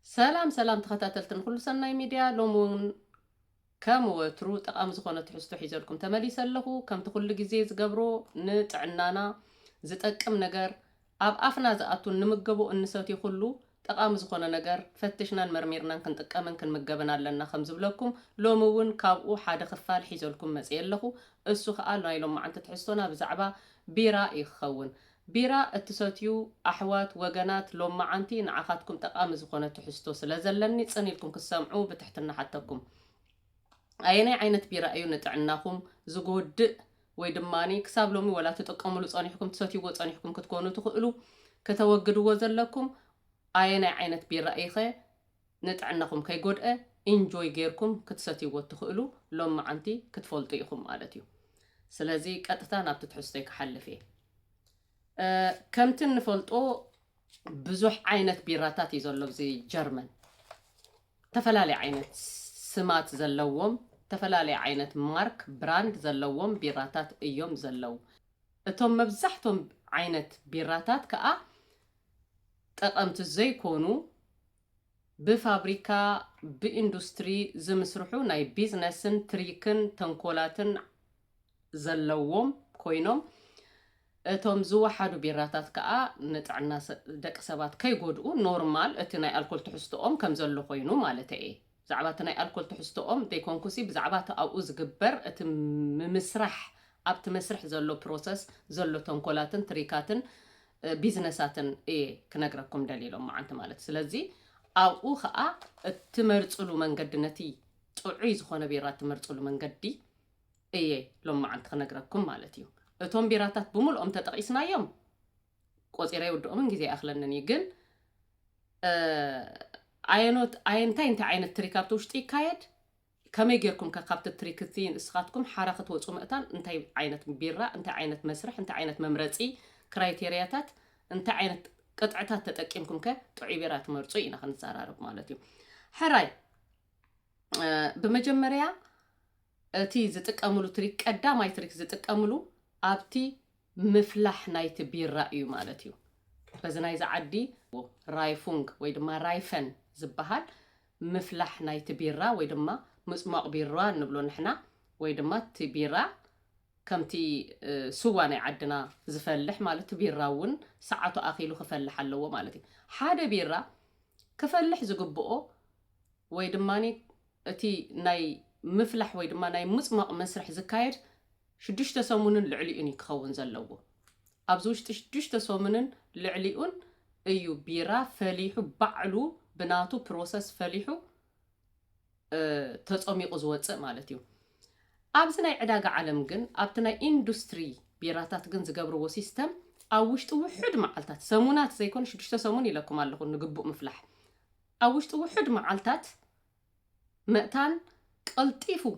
سلام سلام تخاتلتن كل سنة ميديا لومون كم وترو تقام زخونة تحسو حيزلكم تمالي سلخو كم تقول جزيز قبرو نتعنانا زتأكم نجار أب أفنا زأتو نمجبو النسوتي كله تقام زخونة نجار فتشنا المرميرنا كنت أكمن كن مجبنا لنا خمس بلكم لومون كابو حدا خفال حيزلكم مسئلخو السوخ قال نايلوم ما أنت تحسونا بزعبا برأي خون بيرا اتسوتيو أحوات وجنات لو ما عنتي نعخاتكم تقام زخونة تحستو سلازلني تصنيلكم كسامعو بتحتنا حتىكم أيني عينت بيرا أيو نتعناكم زقود ويدماني كساب لومي ولا تتقاملو تصانيحكم تسوتيو تصانيحكم كتكونوا تخلو كتوجدوا وزلكم أيني عينت بيرا أيخي نتعناكم كي جود انجوي غيركم كتسوتيو تخلو لو ما عنتي كتفولطيكم مالتيو سلازي قطتا ناب تتحستيك حل فيه كمت نفلطو بزح عينت بيراتات يزلو زي جرمن تفلالي عينت سمات زلوهم تفلالي عينت مارك براند زلوهم بيراتات ايوم زلو اتهم مبزحتهم عينت بيراتات كأ تقمت زي كونو بفابريكا باندستري زمسرحو ناي بيزنسن تريكن تنكولاتن زلوهم كوينوم اتوم زوحدو بيراتات كأ نتعنا دق سبات كيغودو نورمال اتناي الكول تحستوهم كم زلو خوينو مالتي زعباتناي الكول تحستوهم ديكونكوسي بزعبات او زغبر ات مسرح ابت مسرح زلو بروسس زلو تنكولاتن تريكاتن بيزنساتن كنغركم دليلهم معنت مالت سلازي او خا تمرصلو منقدنتي طعي زخونه بيرات تمرصلو منقدي لو معنت كنغركم مالتيو اتوم بيراتات بملؤم تطقيسنا يوم قصيره يودؤم غزي اخلنني ግን اينتاي انت عين التريكابت وشتي كايد كما يجيركم كقابت التريكتين اسخاتكم حركه وصو مئتان انتي عينت بيرا انت عينت مسرح انت عينت ممرصي كرايتيرياتات انت عينت قطعتات تطقيمكم كطعي بيرات مرصو ينا خنصارارب مالتي حراي بمجمريا تي زتقاملو تريك قداماي تريك زتقاملو أبتي مفلح نايت بيرأيو مالتيو فزناي زعدي رايفونغ ويدما رايفن زبهال مفلح نايت بيرا ويدما مسماق بيرا نبلو نحنا ويدما تبيرا كمتي سواني عدنا زفلح مالت بيراون ساعتو أخيلو خفلح اللو مالتي حدا بيرا كفلح زقبقو ويدماني تي ناي مفلح ويدما ناي مسماق مسرح زكايد شدشت سومنن لعليئن يكون زلوه أبزوشت شدشت سومنن لعليئن أيو بيرا فليحو بعلو بناتو بروسس فليحو تصمي قزوات مالتيو أبزناي عداقة عالم جن أبتناي إندستري بيراتات جن زقبرو سيستم أوشت وحد معلتات سمونات زيكون شدشت سومني لكم على خون نقبو مفلح أوشت وحد معلتات مقتان قلتيفو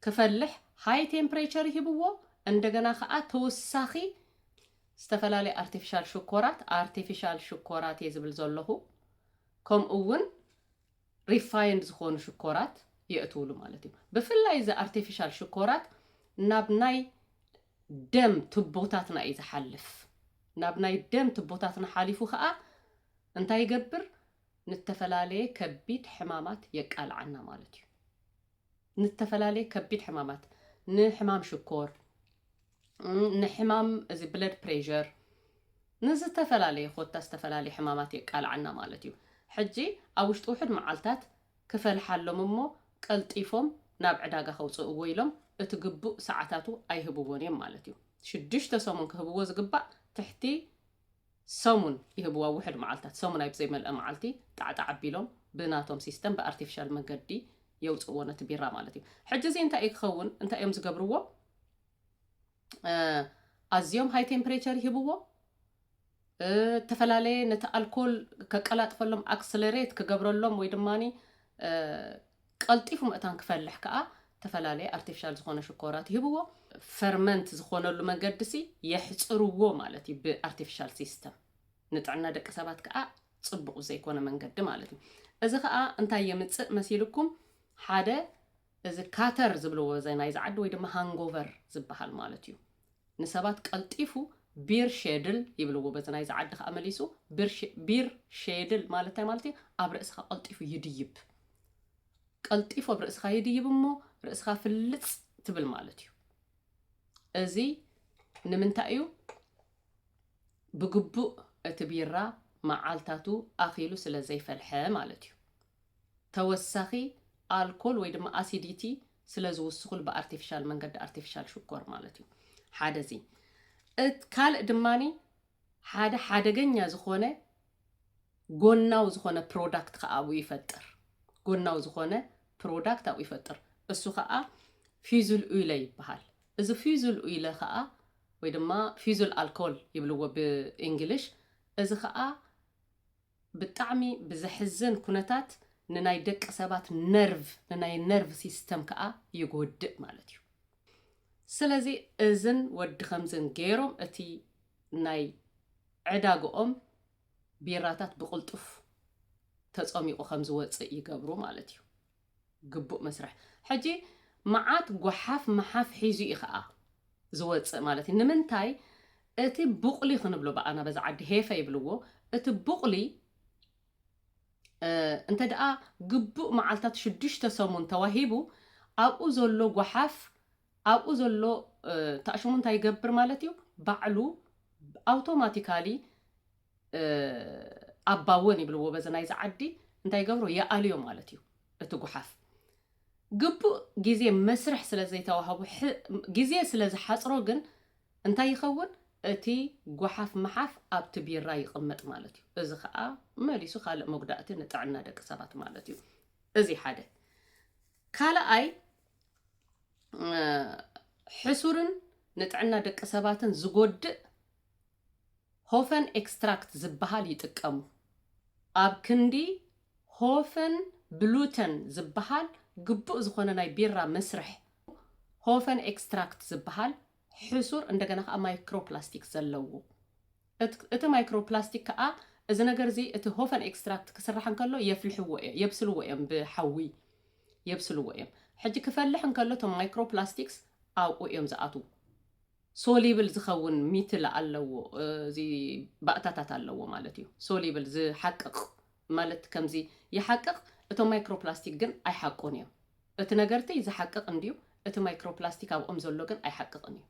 كفلح هاي تمبريتشر يهبوه عندنا خا توساخي استفلالي ارتفيشال شوكورات يزبل زلهو كم اون ريفايند زخون شوكورات يأتولو مالتي بفلا إذا ارتفيشال شوكورات نابناي دم تبوتاتنا إذا حلف نابناي دم تبوتاتنا حالفو خا انتا يقبر نتفلالي كبيت حمامات يقال عنا مالتي نتفلالي كبيت حمامات نحمام شكور نحمام زي بلد بريجر نزتفلالي خوتا استفلالي حمامات يقال عنا مالتيو حجي اوشت وحد معالتات كفل حالهم امو قلطيفهم ناب عداغا خوصو ويلهم اتقبو ساعاتاتو ايهبوون مالتيو شدشت سومون كهبو زغبا تحتي سومون يهبوا وحد معالتات سومون اي بزي ملأ معالتي تعطع عبيلهم بناتهم سيستم بارتفيشال منقدي يوصونه تبيرا مالتي حجزي انت يخون انت يوم زغبرو ازيوم هاي تمبريتشر يهبوه تفلالي نتا الكول كقلات فلم اكسلريت كغبرلهم ويدماني قلطيفو متان كفلح كا تفلالي ارتفيشال زخونه شكورات يهبوه فرمنت زخونلو منقدسي يحصروو مالتي بارتفيشال سيستم نتعنا دق سبات كا صبقو زيكونه منقد مالتي اذا كا انت يمص مسيلكم حدا اذا كاتر زبلو زي ناي زعد وي دما هانغوفر زبحال مالتيو نسبات قلطيفو بير شيدل يبلغوا بزناي زعد خا مليسو بير شيدل مالتي أبرأسها قلطيف يديب قلطيف أبرأسها يديب مو رأسها في اللص تبل مالتيو أزي نمنتأيو بقبو تبيرا معالتاتو أخيلو سلا زي فالحة مالتيو توسخي الكول ويدما أسيديتي سلا زوسخل بارتيفيشال منقد ارتيفيشال شكور مالتيو حاده زي كال دماني حادقኛ ዝኾነ ጎናው ዝኾነ ፕሮዳክት ከአው ይፈጥር ጎናው ዝኾነ ፕሮዳክት አው ይፈጥር እሱ ከአ ፊዙል ኡይለ ይባሃል እዚ ፊዙል ኡይለ ከአ ወይ ድማ ፊዙል አልኮል ይብልዎ በእንግሊሽ እዚ ከአ ብጣዕሚ ብዝሕዝን ኩነታት ንናይ ደቅ ሰባት ንናይ ነርቭ ሲስተም ከአ ይጎድእ ማለት እዩ ስለዚ እዝን ወዲ ከምዝን ገይሮም እቲ ናይ ዕዳግኦም ቢራታት ብቁልጡፍ ተጸሚቁ ከም ዝወጽእ ይገብሩ ማለት እዩ ግቡእ መስራሕ ሕጂ መዓት ጎሓፍ መሓፍ ሒዙ ይኸአ ዝወጽእ ማለት እዩ ንምንታይ እቲ ቡቕሊ ክንብሎ በአና በዛ ዓዲ ሄፈ ይብልዎ እቲ ቡቕሊ እንተ ደኣ ግቡእ መዓልታት 6 ሰሙን ተዋሂቡ ኣብኡ ዘሎ ጎሓፍ ኣብኡ ዘሎ ተኣሽሙ እንታይ ይገብር ማለት እዩ ባዕሉ አውቶማቲካሊ አባወን ይብልዎ በዘናይ ዝዓዲ እንታይ ይገብሮ ያአልዮ ማለት እዩ እቲ ጎሓፍ ግቡእ ጊዜ መስርሕ ስለ ዘይተዋሃቡ ጊዜ ስለ ዝሓጽሮ ግን እንታይ ይኸውን እቲ ጎሓፍ መሓፍ ኣብቲ ቢራ ይቕመጥ ማለት እዩ እዚ ከዓ መሊሱ ካልእ መጉዳእቲ ንጥዕና ደቂ ሰባት ማለት እዩ እዚ ሓደ ካልኣይ ሕሱርን ንጥዕና ደቂ ሰባትን ዝጎድእ ሆፈን ኤክስትራክት ዝበሃል ይጥቀሙ ኣብ ክንዲ ሆፈን ብሉተን ዝበሃል ግቡእ ዝኾነ ናይ ቢራ መስርሕ ሆፈን ኤክስትራክት ዝበሃል ሕሱር እንደገና ከዓ ማይክሮፕላስቲክ ዘለዎ እቲ ማይክሮፕላስቲክ ከዓ እዚ ነገር እዚ እቲ ሆፈን ኤክስትራክት ክስራሕ እንከሎ የብስልዎ እዮም ብሓዊ የብስልዎ እዮም ሕጂ ክፈልሕ እንከሎ ቶም ማይክሮፕላስቲክስ ኣብኡ እዮም ዝኣትዉ ሶሊብል ዝኸውን ሚትል ኣለዎ እዚ ባእታታት ኣለዎ ማለት እዩ ሶሊብል ዝሓቅቕ ማለት ከምዚ ይሓቅቕ እቶም ማይክሮፕላስቲክ ግን ኣይሓቁን እዮም እቲ ነገርቲ ዝሓቅቕ እንድዩ እቲ ማይክሮፕላስቲክ ኣብኦም ዘሎ ግን ኣይሓቅቕን እዩ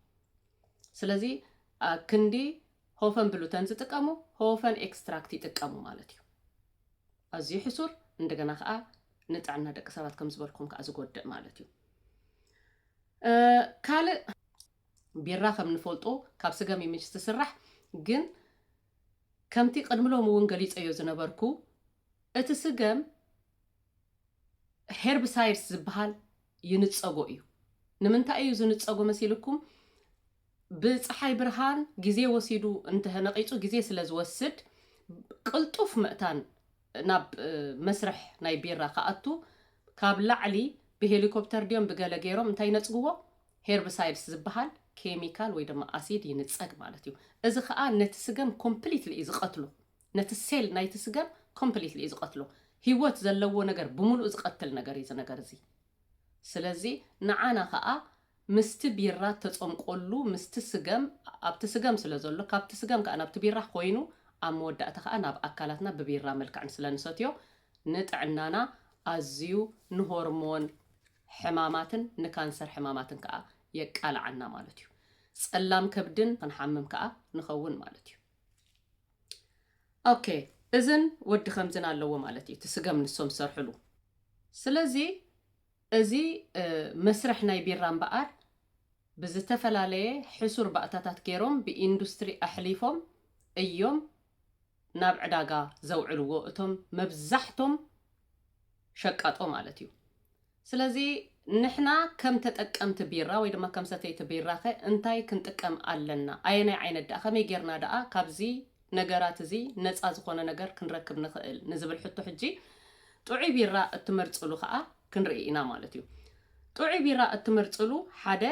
ስለዚ ክንዲ ሆፈን ብሉተን ዝጥቀሙ ሆፈን ኤክስትራክት ይጥቀሙ ማለት እዩ ኣዝዩ ሕሱር እንደገና ከዓ ንጥዕና ደቂ ሰባት ከም ዝበልኩም ከዓ ዝጎድእ ማለት እዩ ካልእ ቢራ ከም ንፈልጦ ካብ ስገም ይምች ዝስራሕ ግን ከምቲ ቅድምሎም እውን ገሊፀዮ ዝነበርኩ እቲ ስገም ሄርብሳይድስ ዝበሃል ይንፀጎ እዩ ንምንታይ እዩ ዝንፀጎ መሲልኩም ብፀሓይ ብርሃን ጊዜ ወሲዱ እንተነቂፁ ጊዜ ስለ ዝወስድ ቅልጡፍ ምእታን ናብ መስርሕ ናይ ቢራ ከኣቱ ካብ ላዕሊ ብሄሊኮፕተር ድዮም ብገለ ገይሮም እንታይ ነፅግዎ ሄርብሳይድስ ዝበሃል ኬሚካል ወይ ድማ አሲድ ይንፀግ ማለት እዩ እዚ ከዓ ነቲ ስገም ኮምፕሊትሊ እዩ ዝቐትሎ ነቲ ሴል ናይቲ ስገም ኮምፕሊትሊ እዩ ዝቐትሎ ህይወት ዘለዎ ነገር ብምሉእ ዝቐትል ነገር እዩ ነገር እዚ ስለዚ ንዓና ከዓ ምስቲ ቢራ ተጸምቆሉ ምስቲ ስገም ኣብቲ ስገም ስለ ዘሎ ካብቲ ስገም ከዓ ናብቲ ቢራ ኮይኑ ኣብ መወዳእታ ከዓ ናብ ኣካላትና ብቢራ መልክዕ ስለ ንሰትዮ ንጥዕናና ኣዝዩ ንሆርሞን ሕማማትን ንካንሰር ሕማማትን ከዓ የቃልዓና ማለት እዩ ጸላም ከብድን ክንሓምም ከዓ ንኸውን ማለት እዩ ኦኬ እዝን ወዲ ከምዝን ኣለዎ ማለት እዩ ትስገም ንሶም ሰርሕሉ ስለዚ እዚ መስርሕ ናይ ቢራ እምበኣር ብዝተፈላለየ ሕሱር ባእታታት ገይሮም ብኢንዱስትሪ ኣሕሊፎም እዮም ናብ ዕዳጋ ዘውዕልዎ እቶም መብዛሕቶም ሸቃጦ ማለት እዩ ስለዚ ንሕና ከም ተጠቀምቲ ቢራ ወይ ድማ ከም ሰተይቲ ቢራ እንታይ ክንጥቀም ኣለና ኣይናይ ዓይነት ዳኣ ከመይ ጌርና ዳኣ ካብዚ ነገራት እዚ ነፃ ዝኾነ ነገር ክንረክብ ንኽእል ንዝብል ሕቶ ሕጂ ጥዑይ ቢራ እትመርፅሉ ከዓ ክንርኢ ኢና ማለት እዩ ጥዑይ ቢራ እትመርፅሉ ሓደ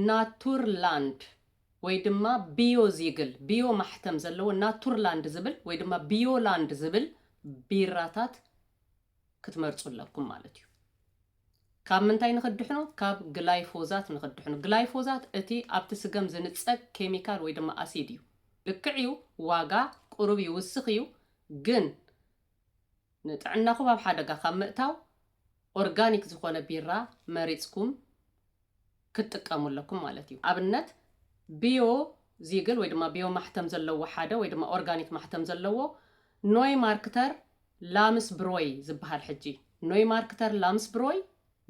ናቱርላንድ ወይ ድማ ቢዮ ዚግል ቢዮ ማሕተም ዘለዎ ናቱርላንድ ዝብል ወይ ድማ ቢዮላንድ ዝብል ቢራታት ክትመርፁለኩም ማለት እዩ ካብ ምንታይ ንኽድሕኑ ካብ ግላይፎዛት ንኽድሕኑ ግላይፎዛት እቲ ኣብቲ ስገም ዝንፀግ ኬሚካል ወይ ድማ አሲድ እዩ ልክዕዩ ዋጋ ቁሩብ ይውስኽ እዩ ግን ንጥዕናኹም ኣብ ሓደጋ ካብ ምእታው ኦርጋኒክ ዝኾነ ቢራ መሪፅኩም ክትጥቀሙለኩም ማለት እዩ ኣብነት ቢዮ ዚግል ወይ ድማ ቢዮ ማሕተም ዘለዎ ሓደ ወይ ድማ ኦርጋኒክ ማሕተም ዘለዎ ኖይ ማርክተር ላምስ ብሮይ ዝበሃል ሕጂ ኖይ ማርክተር ላምስ ብሮይ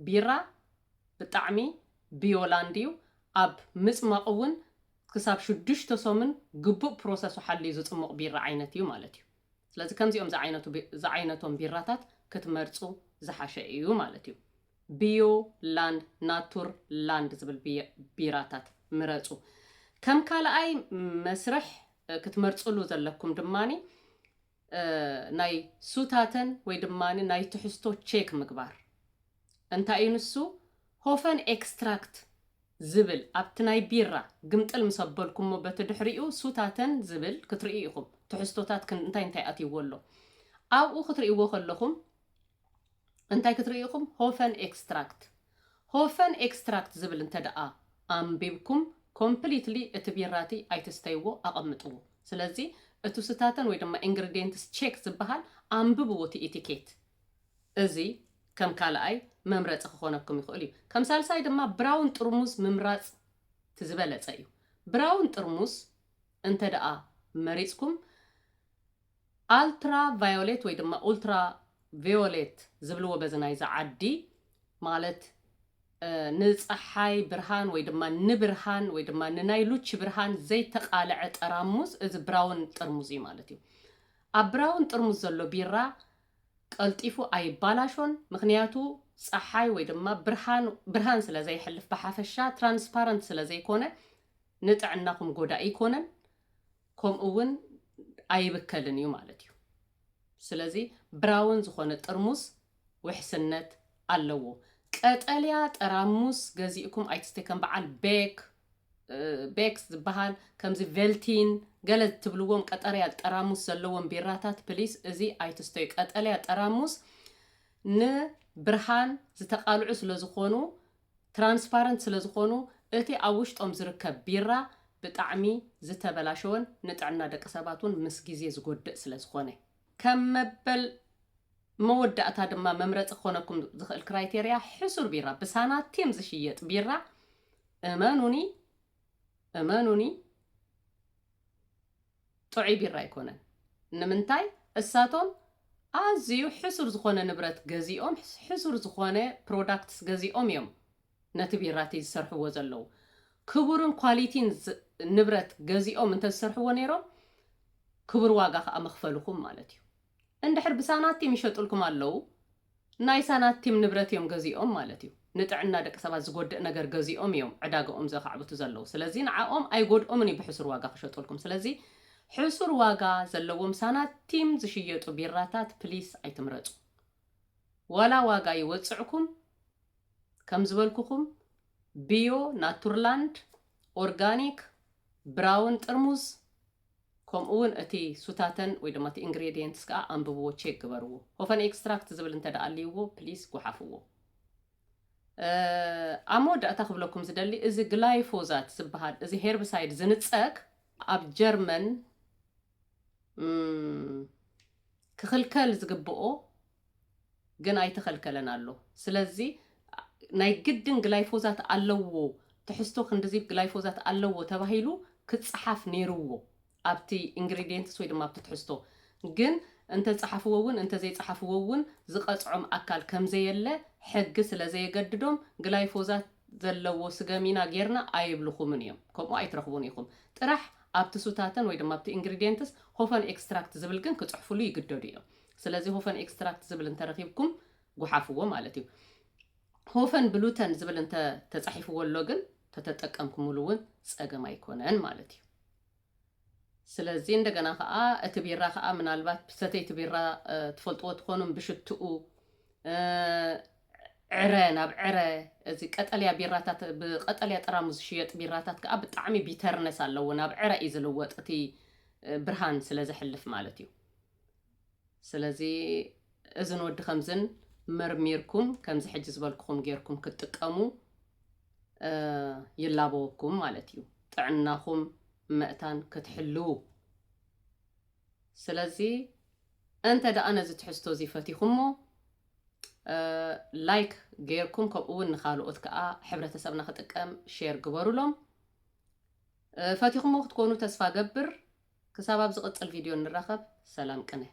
ቢራ ብጣዕሚ ቢዮላንድ እዩ ኣብ ምፅማቕ እውን ክሳብ 6 ሰሙን ግቡእ ፕሮሰሱ ሓልዩ ዝፅሙቕ ቢራ ዓይነት እዩ ማለት እዩ ስለዚ ከምዚኦም ዝዓይነቶም ቢራታት ክትመርፁ ዝሓሸ እዩ ማለት እዩ ቢዮ ላንድ ናቱር ላንድ ዝብል ቢራታት ምረፁ ከም ካልኣይ መስርሕ ክትመርፅሉ ዘለኩም ድማኒ ናይ ሱታተን ወይ ድማኒ ናይ ትሕዝቶ ቼክ ምግባር እንታይ እዩ ንሱ ሆፈን ኤክስትራክት ዝብል ኣብቲ ናይ ቢራ ግምጥል ምሰበልኩሞ በቲ ድሕሪኡ ሱታተን ዝብል ክትርእዩ ኢኹም ትሕዝቶታት እንታይ ኣትይዎ ኣሎ ኣብኡ ክትርእይዎ ከለኹም እንታይ ክትርእዩ ኢኹም ሆፈን ኤክስትራክት ዝብል እንተደኣ ኣንቢብኩም ኮምፕሊትሊ እቲ ቢራቲ ኣይትስተይዎ ኣቐምጥዎ ስለዚ እቲ ሱታተን ወይ ድማ ኢንግሪዲየንትስ ቼክ ዝበሃል ኣንብብዎ እቲ ኢቲኬት እዚ ከም ካልኣይ መምረፂ ክኾነኩም ይኽእል እዩ ከም ሳልሳይ ድማ ብራውን ጥርሙዝ ምምራፅ ትዝበለፀ እዩ ብራውን ጥርሙዝ እንተደኣ መሪፅኩም ኣልትራ ቫዮሌት ወይ ድማ ኡልትራ ቪዮሌት ዝብልዎ በዚ ናይ ዝዓዲ ማለት ንፀሓይ ብርሃን ወይ ድማ ንብርሃን ወይ ድማ ንናይ ሉች ብርሃን ዘይተቃልዐ ጠራሙዝ እዚ ብራውን ጥርሙዝ እዩ ማለት እዩ ኣብ ብራውን ጥርሙዝ ዘሎ ቢራ ቀልጢፉ ኣይባላሾን ምክንያቱ ፀሓይ ወይ ድማ ብርሃን ስለ ዘይሕልፍ ብሓፈሻ ትራንስፓረንት ስለ ዘይኮነ ንጥዕናኩም ጎዳኢ ይኮነን ከምኡ እውን ኣይብከልን እዩ ማለት እዩ ስለዚ ብራውን ዝኾነ ጥርሙዝ ውሕስነት ኣለዎ ቀጠልያ ጠራሙዝ ገዚእኩም ኣይትስተይ ከም በዓል ቤክስ ዝበሃል ከምዚ ቬልቲን ገለ ትብልዎም ቀጠልያ ጠራሙዝ ዘለዎም ቢራታት ፕሊስ እዚ ኣይትስተይ ቀጠልያ ጠራሙዝ ንብርሃን ዝተቃልዑ ስለ ዝኾኑ ትራንስፓረንት ስለ ዝኾኑ እቲ ኣብ ውሽጦም ዝርከብ ቢራ ብጣዕሚ ዝተበላሸወን ንጥዕና ደቂ ሰባት እውን ምስ ግዜ ዝጎድእ ስለ ዝኾነ ከም መበል መወዳእታ ድማ መምረፂ ክኾነኩም ዝኽእል ክራይቴርያ ሕሱር ቢራ ብሳናቲም ዝሽየጥ ቢራ እመኑኒ ጥዑይ ቢራ ኣይኮነን ንምንታይ እሳቶም ኣዝዩ ሕሱር ዝኾነ ንብረት ገዚኦም ሕሱር ዝኾነ ፕሮዳክትስ ገዚኦም እዮም ነቲ ቢራቲ ዝሰርሕዎ ዘለዉ ክቡርን ኳሊቲን ንብረት ገዚኦም እንተዝሰርሕዎ ነይሮም ክቡር ዋጋ ከዓ መኽፈልኩም ማለት እዩ እንድሕር ብሳናቲም ይሸጡልኩም ኣለዉ ናይ ሳናቲም ንብረት እዮም ገዚኦም ማለት እዩ ንጥዕና ደቂ ሰባት ዝጎድእ ነገር ገዚኦም እዮም ዕዳግኦም ዘኻዕብቱ ዘለዉ ስለዚ ንዓኦም ኣይጎድኦምን እዩ ብሕሱር ዋጋ ክሸጡልኩም ስለዚ ሕሱር ዋጋ ዘለዎም ሳናቲም ዝሽየጡ ቢራታት ፕሊስ ኣይትምረፁ ወላ ዋጋ ይወፅዕኩም ከም ዝበልኩኹም ቢዮ ናቱርላንድ ኦርጋኒክ ብራውን ጥርሙዝ ከምኡውን እቲ ሱታተን ወይ ድማ እቲ ኢንግሪዲየንትስ ከዓ አንብብዎ ቼክ ግበርዎ ሆፈን ኤክስትራክት ዝብል እንተደኣልይዎ ፕሊስ ጉሓፍዎ ኣብ መወዳእታ ክብለኩም ዝደሊ እዚ ግላይፎዛት ዝበሃል እዚ ሄርብሳይድ ዝንፀግ ኣብ ጀርመን ክኽልከል ዝግብኦ ግን ኣይተኸልከለን ኣሎ ስለዚ ናይ ግድን ግላይፎዛት ኣለዎ ትሕዝቶ ክንድዚ ግላይፎዛት ኣለዎ ተባሂሉ ክፅሓፍ ነይርዎ ኣብቲ ኢንግሪዲየንትስ ወይ ድማ ኣብቲ ትሕዝቶ ግን እንተ ፀሓፍዎ እውን እንተ ዘይፀሓፍዎ እውን ዝቐፅዖም ኣካል ከም ዘየለ ሕጊ ስለ ዘየገድዶም ግላይፎዛት ዘለዎ ስገሚና ጌርና ኣይብልኹምን እዮም ከምኡ ኣይትረኽቡን ኢኹም ጥራሕ ኣብቲ ሱታተን ወይ ድማ ኣብቲ ኢንግሪዲየንትስ ሆፈን ኤክስትራክት ዝብል ግን ክፅሕፍሉ ይግደዱ እዮም ስለዚ ሆፈን ኤክስትራክት ዝብል እንተረኺብኩም ጉሓፍዎ ማለት እዩ ሆፈን ብሉተን ዝብል እንተ ተፃሒፍዎ ኣሎ ግን ተተጠቀምኩምሉ እውን ፀገም ኣይኮነን ማለት እዩ ስለዚ እንደገና ከዓ እቲ ቢራ ከዓ ምናልባት ሰተይቲ ቢራ ትፈልጥዎ ትኾኑም ብሽትኡ ዕረ ናብ ዕረ እዚ ቀጠልያ ቢራታት ብቀጠልያ ጠራሙዝ ዝሽየጥ ቢራታት ከዓ ብጣዕሚ ቢተርነስ ኣለዎ ናብ ዕረ እዩ ዝልወጥ እቲ ብርሃን ስለ ዝሕልፍ ማለት እዩ ስለዚ እዚ ንወዲ ከምዝን መርሚርኩም ከምዚ ሕጂ ዝበልኩኹም ጌርኩም ክትጥቀሙ ይላበወኩም ማለት እዩ ጥዕናኹም مأتان كتحلو سلازي أنت دا أنا زي تحستو زي فتيخمو لايك غيركم كبقون نخالو أتكا حبرة سبنا ختكام شير قبرو لهم فتيخمو تكونوا تسفا قبر كساباب زغط الفيديو نرخب سلام كنه